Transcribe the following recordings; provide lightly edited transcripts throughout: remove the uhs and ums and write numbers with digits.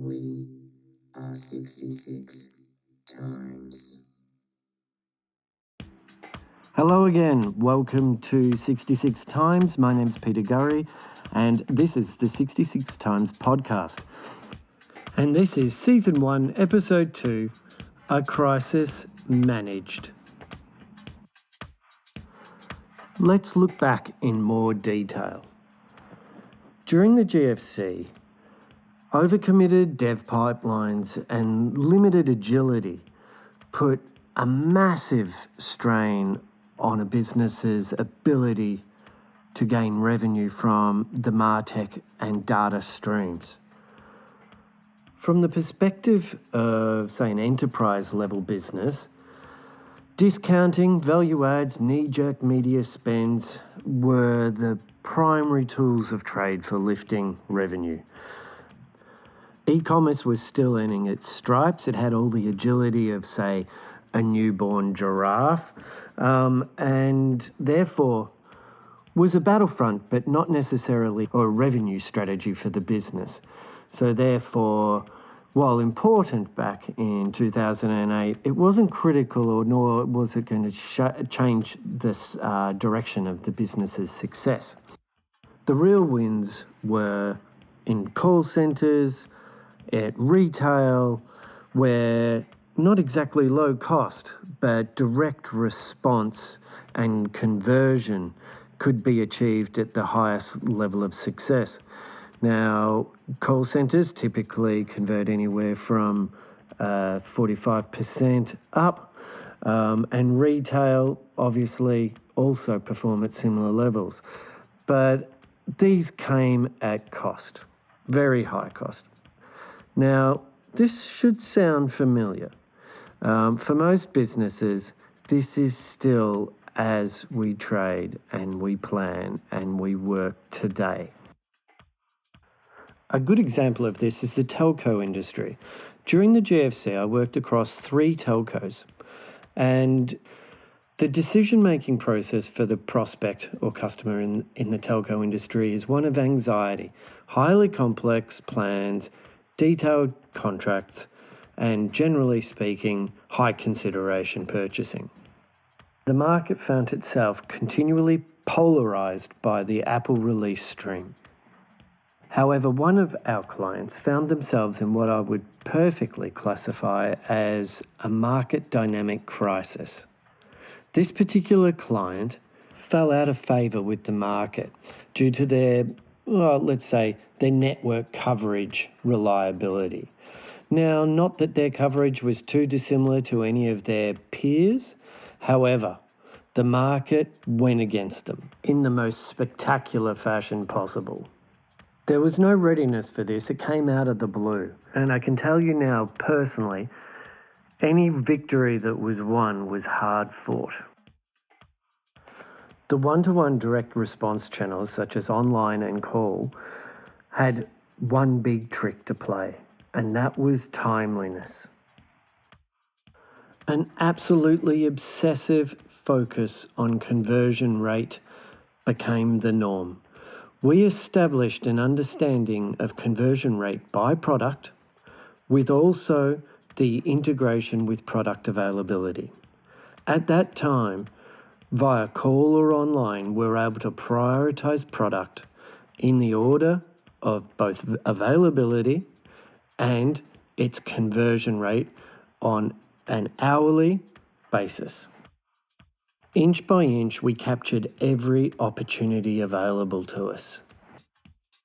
We are 66 times. Hello again, welcome to 66 Times. My name's Peter Gurry and this is the 66 Times podcast. And this is Season 1, Episode 2, A Crisis Managed. Let's look back in more detail. During the GFC, overcommitted dev pipelines and limited agility put a massive strain on a business's ability to gain revenue from the MarTech and data streams. From the perspective of, say, an enterprise level business, discounting, value adds, knee-jerk media spends were the primary tools of trade for lifting revenue. E-commerce was still earning its stripes. It had all the agility of, say, a newborn giraffe, and therefore was a battlefront, but not necessarily a revenue strategy for the business. So therefore, while important back in 2008, it wasn't critical, or nor was it going to change this direction of the business's success. The real wins were in call centres, at retail, where not exactly low cost, but direct response and conversion could be achieved at the highest level of success. Now, call centres typically convert anywhere from 45% up, and retail obviously also perform at similar levels. But these came at cost, very high cost. Now, this should sound familiar. For most businesses, this is still as we trade and we plan and we work today. A good example of this is the telco industry. During the GFC, I worked across 3 telcos, and the decision-making process for the prospect or customer in the telco industry is one of anxiety, highly complex plans, detailed contracts, and generally speaking, high consideration purchasing. The market found itself continually polarised by the Apple release stream. However, one of our clients found themselves in what I would perfectly classify as a market dynamic crisis. This particular client fell out of favour with the market due to their, let's say, their network coverage reliability. Now, not that their coverage was too dissimilar to any of their peers. However, the market went against them in the most spectacular fashion possible. There was no readiness for this. It came out of the blue. And I can tell you now personally, any victory that was won was hard fought. The one-to-one direct response channels, such as online and call, had one big trick to play, and that was timeliness. An absolutely obsessive focus on conversion rate became the norm. We established an understanding of conversion rate by product, with also the integration with product availability. At that time, via call or online, we were able to prioritise product in the order of both availability and its conversion rate on an hourly basis. Inch by inch, we captured every opportunity available to us.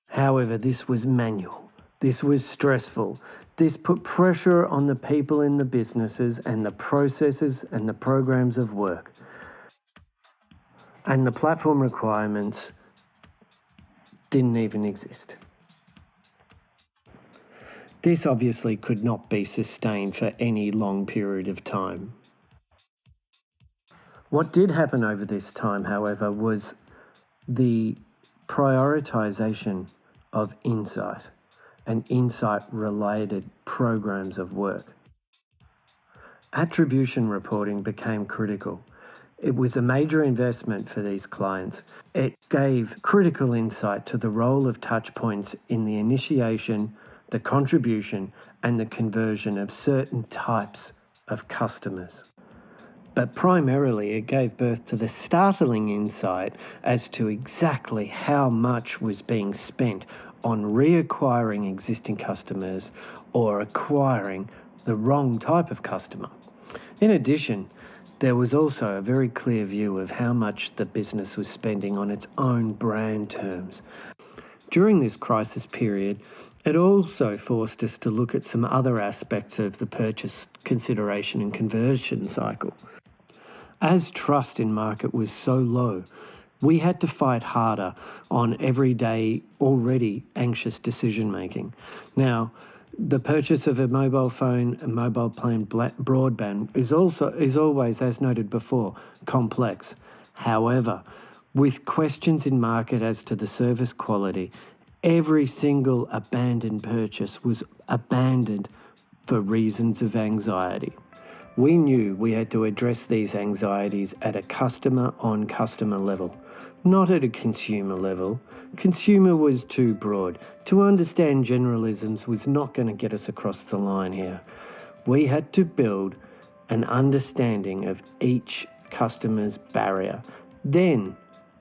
However, this was manual. This was stressful. This put pressure on the people in the businesses and the processes and the programs of work. And the platform requirements didn't even exist. This obviously could not be sustained for any long period of time. What did happen over this time, however, was the prioritisation of insight and insight-related programs of work. Attribution reporting became critical. It was a major investment for these clients. It gave critical insight to the role of touchpoints in the initiation, the contribution and the conversion of certain types of customers. But primarily it gave birth to the startling insight as to exactly how much was being spent on reacquiring existing customers or acquiring the wrong type of customer. In addition, there was also a very clear view of how much the business was spending on its own brand terms. During this crisis period, it also forced us to look at some other aspects of the purchase consideration and conversion cycle. As trust in market was so low, we had to fight harder on everyday, already anxious decision making. Now, the purchase of a mobile phone and mobile plan broadband is always, as noted before, complex. However, with questions in market as to the service quality, every single abandoned purchase was abandoned for reasons of anxiety. We knew we had to address these anxieties at a customer-on-customer level, not at a consumer level. Consumer was too broad. To understand generalisms was not going to get us across the line here. We had to build an understanding of each customer's barrier, then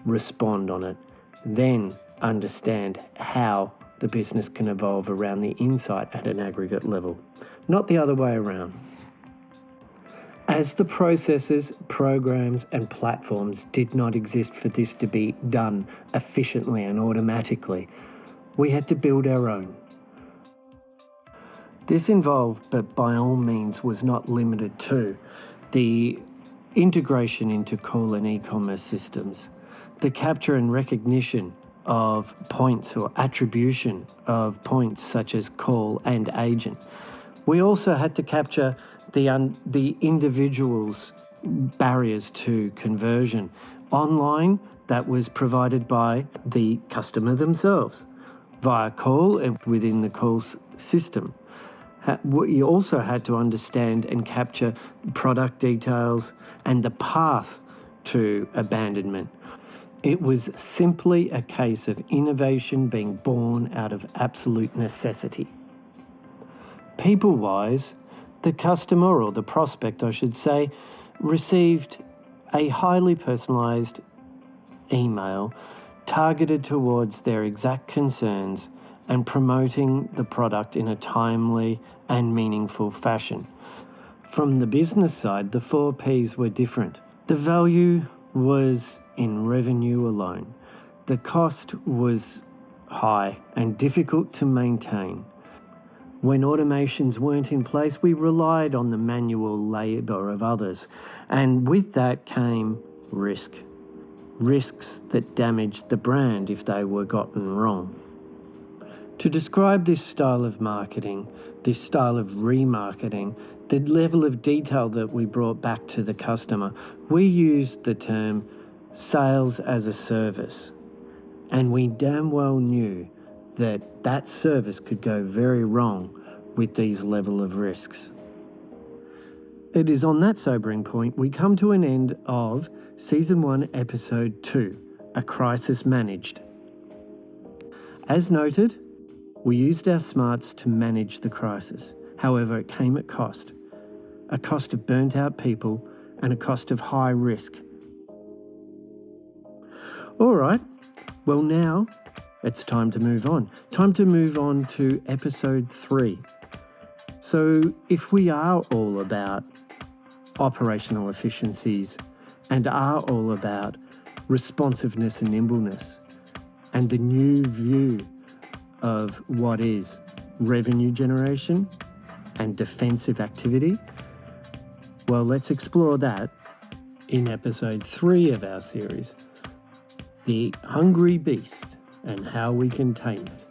respond on it, then understand how the business can evolve around the insight at an aggregate level, not the other way around. As the processes, programs and platforms did not exist for this to be done efficiently and automatically, we had to build our own. This involved, but by all means was not limited to, the integration into call and e-commerce systems, the capture and recognition of points or attribution of points such as call and agent. We also had to capture the individual's barriers to conversion. Online, that was provided by the customer themselves via call and within the call system. We also had to understand and capture product details and the path to abandonment. It was simply a case of innovation being born out of absolute necessity. People-wise, the customer, or the prospect I should say, received a highly personalised email targeted towards their exact concerns and promoting the product in a timely and meaningful fashion. From the business side, the 4 Ps were different. The value was in revenue alone. The cost was high and difficult to maintain. When automations weren't in place, we relied on the manual labour of others, and with that came risk. Risks that damaged the brand if they were gotten wrong. To describe this style of marketing, this style of remarketing, the level of detail that we brought back to the customer, we used the term sales as a service. And we damn well knew that that service could go very wrong with these level of risks. It is on that sobering point we come to an end of Season 1, Episode 2, A Crisis Managed. As noted, we used our smarts to manage the crisis. However, it came at cost. A cost of burnt out people and a cost of high risk. All right, well now it's time to move on. Time to move on to Episode 3. So if we are all about operational efficiencies and are all about responsiveness and nimbleness and the new view of what is revenue generation and defensive activity, well, let's explore that in Episode 3 of our series, The Hungry Beast and How We Can Tame It.